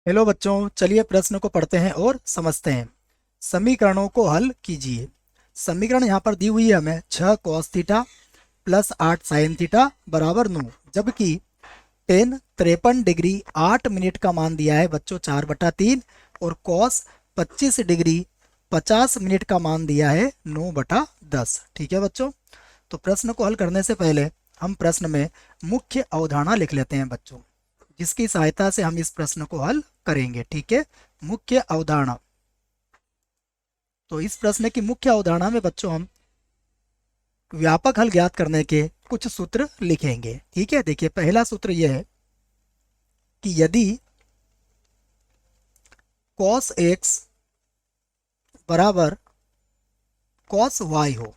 Hello बच्चों, चलिए प्रश्न को पढ़ते हैं और समझते हैं। समीकरणों को हल कीजिए। समीकरण यहाँ पर दी हुई है हमें 6 cos theta plus 8 sin theta बराबर 9, जबकि टेन 53 डिग्री 8 मिनट का मान दिया है बच्चों 4/3 और cos 25 डिग्री 50 मिनट का मान दिया है 9/10। ठीक है बच्चों, तो प्रश्न को हल करने से पहले हम प्रश्न में मुख्य अवधारणा लिख लेते हैं बच्चों, जिसकी सहायता से हम इस प्रश्न को हल करेंगे। ठीक है, मुख्य अवधारणा। तो इस प्रश्न की मुख्य अवधारणा में बच्चों हम व्यापक हल ज्ञात करने के कुछ सूत्र लिखेंगे। ठीक है, देखिए पहला सूत्र यह है कि यदि cos x बराबर cos y हो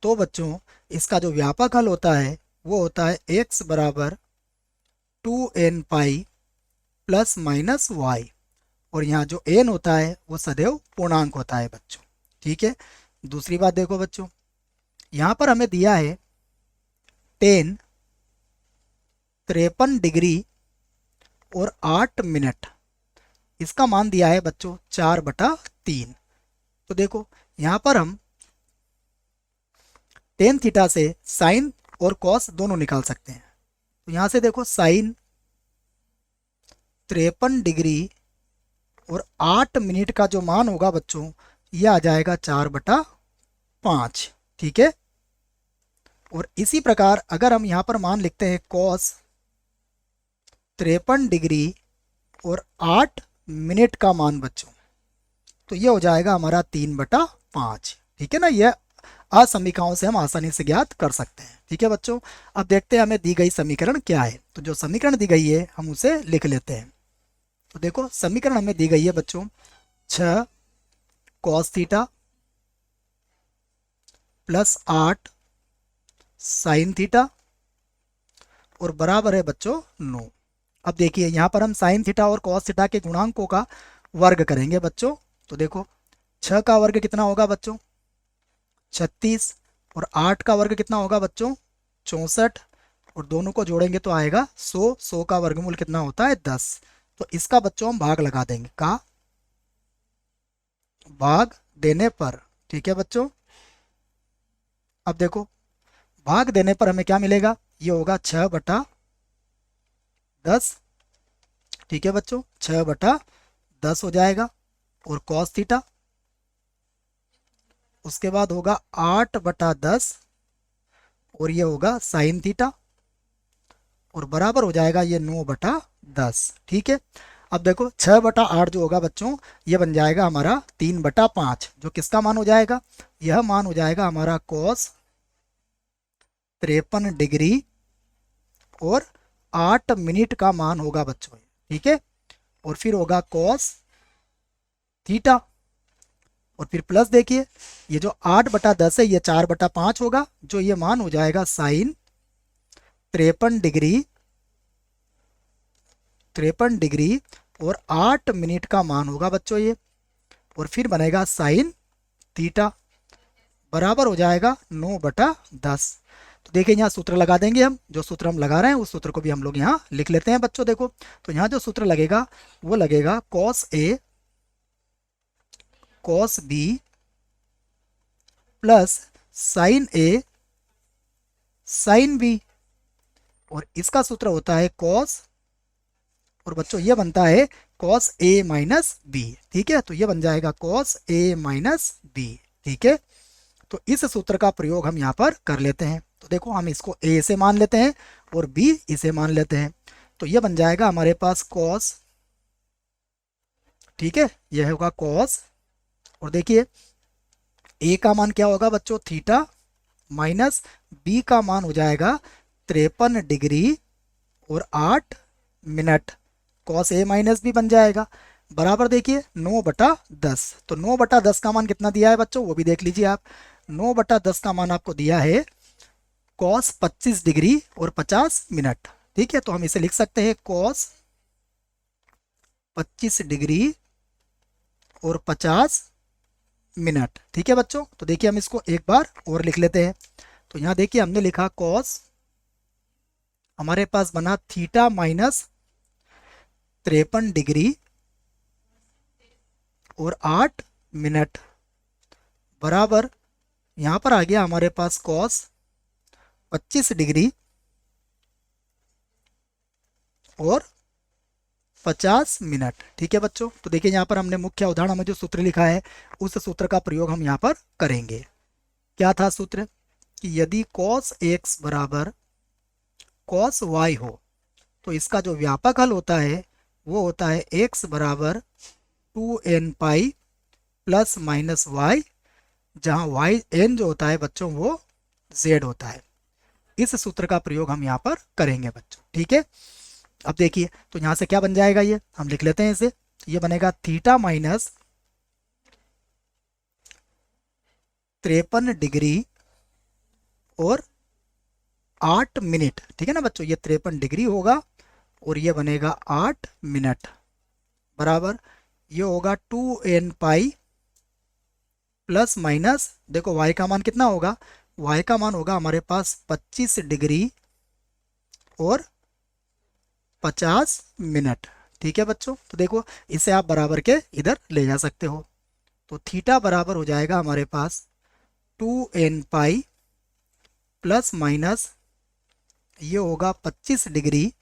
तो बच्चों इसका जो व्यापक हल होता है वो होता है x बराबर 2n pi plus minus y, और यहाँ जो n होता है वो सदैव पूर्णांक होता है बच्चों। ठीक है, दूसरी बात देखो बच्चों, यहाँ पर हमें दिया है टेन 53 डिग्री और 8 मिनट, इसका मान दिया है बच्चों 4/3। तो देखो यहाँ पर हम टेन थीटा से साइन और कॉस दोनों निकाल सकते हैं। तो यहाँ से देखो साइन 53 डिग्री और 8 मिनट का जो मान होगा बच्चों यह आ जाएगा 4/5। ठीक है, और इसी प्रकार अगर हम यहाँ पर मान लिखते हैं कॉस 53 डिग्री और 8 मिनट का मान बच्चों, तो ये हो जाएगा हमारा 3/5। ठीक है ना, यह असमीकाओं से हम आसानी से ज्ञात कर सकते हैं। ठीक है बच्चों, अब देखते हैं हमें दी गई समीकरण क्या है। तो जो समीकरण दी गई है हम उसे लिख लेते हैं। तो देखो समीकरण हमें दी गई है बच्चों 6 cos theta plus 8 sin theta और बराबर है बच्चों 9। अब देखिए यहाँ पर हम साइन थीटा और कॉस थीटा के गुणांकों का वर्ग करेंगे बच्चों। तो देखो 6 का वर्ग कितना होगा बच्चों 36, और 8 का वर्ग कितना होगा बच्चों 64, और दोनों को जोड़ेंगे तो आएगा 100 का वर्गमूल कितना होता है 10। तो इसका बच्चों हम भाग लगा देंगे, का भाग देने पर। ठीक है बच्चों, अब देखो भाग देने पर हमें क्या मिलेगा, ये होगा 6/10। ठीक है बच्चों, 6/10 हो जाएगा, और कॉस थीटा उसके बाद होगा 8/10, और ये होगा साइन थीटा, और बराबर हो जाएगा ये 9/10। ठीक है, अब देखो 6/8 जो होगा बच्चों ये बन जाएगा हमारा 3/5, जो किसका मान हो जाएगा, यह मान हो जाएगा हमारा कॉस 53 डिग्री और 8 मिनट का मान होगा बच्चों। ठीक है, और फिर होगा कॉस थीटा, और फिर प्लस देखिए ये जो 8/10 है ये 4/5 होगा, जो ये मान हो जाएगा साइन 53 डिग्री और 8 मिनट का मान होगा बच्चों ये, और फिर बनेगा साइन थीटा बराबर हो जाएगा 9/10। तो देखिए यहाँ सूत्र लगा देंगे हम, जो सूत्र हम लगा रहे हैं उस सूत्र को भी हम लोग यहाँ लिख लेते हैं बच्चों। देखो तो यहाँ जो सूत्र लगेगा वो लगेगा cos A cos B plus sign A sine B, और इसका सूत्र होता है कॉस, और बच्चों ये बनता है कॉस ए माइनस बी। ठीक है, तो ये बन जाएगा कॉस ए माइनस बी। ठीक है, तो इस सूत्र का प्रयोग हम यहाँ पर कर लेते हैं। तो देखो हम इसको ए से मान लेते हैं और बी इसे मान लेते हैं, तो ये बन जाएगा हमारे पास कॉस। ठीक है, यह होगा कॉस, और देखिए ए का मान क्या होगा बच्चों थीटा, माइनस बी का मान हो जाएगा 53 डिग्री और 8 minute, cos A minus B बन जाएगा बराबर देखिए 9/10। तो 9/10 का मान कितना दिया है बच्चों वो भी देख लीजिए आप। 9/10 का मान आपको दिया है कॉस 25 डिग्री और 50 मिनट। ठीक है, तो हम इसे लिख सकते हैं कॉस 25 डिग्री और 50 मिनट। ठीक है बच्चों, तो देखिए हम इसको एक बार और लिख लेते हैं। तो यहाँ देखिए हमने लिखा कॉस, हमारे पास बना थीटा माइनस 53 डिग्री और 8 मिनट बराबर, यहाँ पर आ गया हमारे पास कॉस 25 डिग्री और 50 मिनट। ठीक है बच्चों, तो देखिए यहाँ पर हमने मुख्य उदाहरण में जो सूत्र लिखा है उस सूत्र का प्रयोग हम यहाँ पर करेंगे। क्या था सूत्र कि यदि cos x बराबर cos y हो तो इसका जो व्यापक हल होता है वो होता है x बराबर 2n pi plus minus y, जहाँ y n जो होता है बच्चों वो z होता है। इस सूत्र का प्रयोग हम यहाँ पर करेंगे बच्चों। ठीक है, अब देखिए तो यहाँ से क्या बन जाएगा, ये हम लिख लेते हैं इसे। ये बनेगा थीटा माइनस 53 डिग्री और 8 मिनट। ठीक है ना बच्चों, ये 53 डिग्री होगा और ये बनेगा 8 मिनट बराबर, ये होगा 2n पाई प्लस माइनस, देखो y का मान कितना होगा, y का मान होगा हमारे पास 25 डिग्री और 50 मिनट। ठीक है बच्चों, तो देखो इसे आप बराबर के इधर ले जा सकते हो। तो थीटा बराबर हो जाएगा हमारे पास 2n पाई प्लस माइनस, ये होगा 25 डिग्री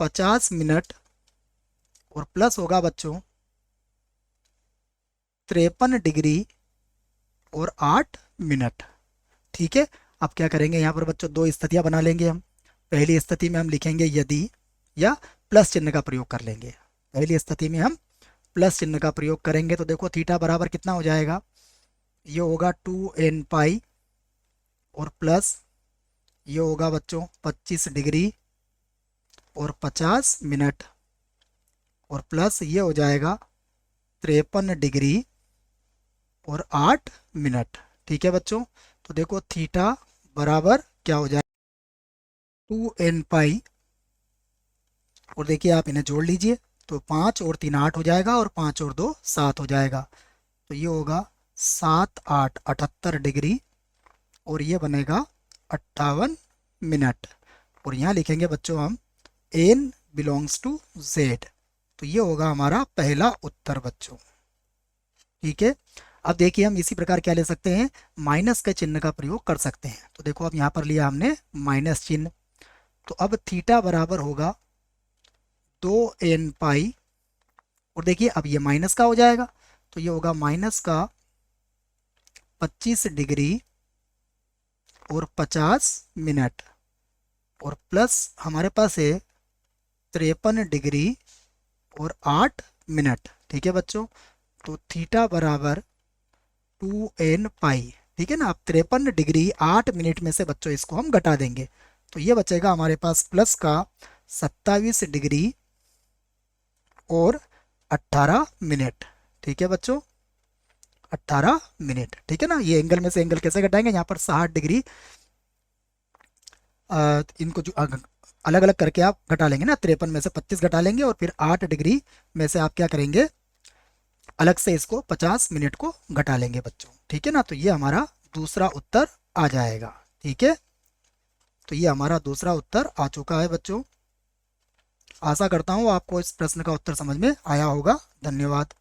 50 मिनट और प्लस होगा बच्चों 53 डिग्री और 8 मिनट। ठीक है, अब क्या करेंगे यहाँ पर बच्चों, दो स्थितियां बना लेंगे हम। पहली स्थिति में हम लिखेंगे यदि, या प्लस चिन्ह का प्रयोग कर लेंगे। पहली स्थिति में हम प्लस चिन्ह का प्रयोग करेंगे तो देखो थीटा बराबर कितना हो जाएगा, ये होगा 2n पाई और प्लस ये होगा बच्चों 25 डिग्री और 50 मिनट और प्लस ये हो जाएगा 53 डिग्री और 8 मिनट। ठीक है बच्चों, तो देखो थीटा बराबर क्या हो जाएगा 2n पाई, और देखिए आप इन्हें जोड़ लीजिए तो 5 और 3 8 हो जाएगा और 5 और 2 7 हो जाएगा, तो ये होगा 7 8 78 डिग्री और ये बनेगा 58 मिनट। और यहाँ लिखेंगे बच्चों हम n बिलोंग्स टू z, तो ये होगा हमारा पहला उत्तर बच्चों। ठीक है, अब देखिए हम इसी प्रकार क्या ले सकते हैं, माइनस के चिन्ह का प्रयोग कर सकते हैं। तो देखो अब यहाँ पर लिया हमने माइनस चिन्ह, तो अब थीटा बराबर होगा 2n पाई, और देखिए अब ये माइनस का हो जाएगा तो ये होगा माइनस का 25 डिग्री और 50 मिनट और प्लस हमारे पास है 53 डिग्री और 8 मिनट। ठीक है बच्चों, तो थीटा बराबर 2n पाई। ठीक है ना, अब 53 डिग्री 8 मिनट में से बच्चों इसको हम घटा देंगे तो ये बचेगा हमारे पास प्लस का 27 डिग्री और 18 मिनट। ठीक है बच्चों, 18 मिनट। ठीक है ना, ये एंगल में से एंगल कैसे घटाएंगे, यहाँ पर 60 डिग्री इनको जो अलग अलग करके आप घटा लेंगे ना, 53 में से 25 घटा लेंगे और फिर 8 डिग्री में से आप क्या करेंगे, अलग से इसको 50 मिनट को घटा लेंगे बच्चों। ठीक है ना, तो ये हमारा दूसरा उत्तर आ जाएगा। ठीक है, तो ये हमारा दूसरा उत्तर आ चुका है बच्चों। आशा करता हूँ आपको इस प्रश्न का उत्तर समझ में आया होगा। धन्यवाद।